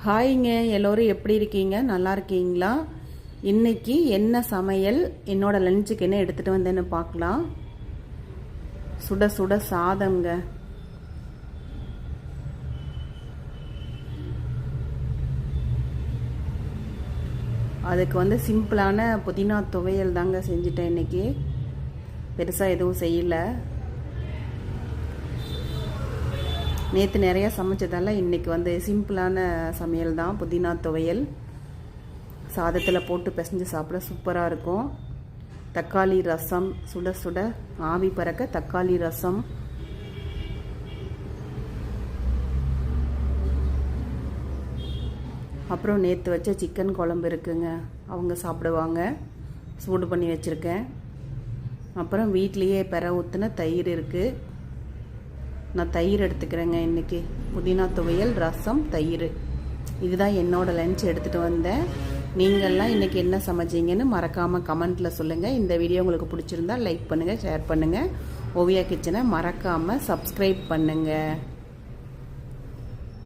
ஹாய்ங்க, எல்லோரும் எப்படி இருக்கீங்க? நல்லா இருக்கீங்களா? இன்னைக்கு என்ன சமையல், என்னோட லஞ்சுக்கு என்ன எடுத்துகிட்டு வந்தேன்னு பார்க்கலாம். சுட சுட சாதம்ங்க. அதுக்கு சிம்பிளான புதினா துவையல் தாங்க செஞ்சுட்டேன். இன்னைக்கு பெருசாக எதுவும் செய்யலை. நேற்று நிறையா சமைச்சதால இன்றைக்கி சிம்பிளான சமையல் தான். புதினா துவையல் சாதத்தில் போட்டு பிசைஞ்சு சாப்பிட சூப்பராக இருக்கும். தக்காளி ரசம், சுட சுட ஆவி பறக்க தக்காளி ரசம். அப்புறம் நேற்று வச்ச சிக்கன் குழம்பு இருக்குங்க, அவங்க சாப்பிடுவாங்க, சூடு பண்ணி வச்சுருக்கேன். அப்புறம் வீட்லேயே பெற ஊற்றுன தயிர் இருக்குது. நான் தயிர் எடுத்துக்கிறேங்க. இன்றைக்கி புதினா துவையல், ரசம், தயிர், இதுதான் என்னோடய லஞ்ச் எடுத்துகிட்டு வந்தேன். நீங்கள்லாம் இன்றைக்கி என்ன சமைச்சிங்கன்னு மறக்காமல் கமெண்ட்டில் சொல்லுங்கள். இந்த வீடியோ உங்களுக்கு பிடிச்சிருந்தா லைக் பண்ணுங்கள், ஷேர் பண்ணுங்கள். ஓவியா கிச்சனை மறக்காமல் சப்ஸ்கிரைப் பண்ணுங்கள்.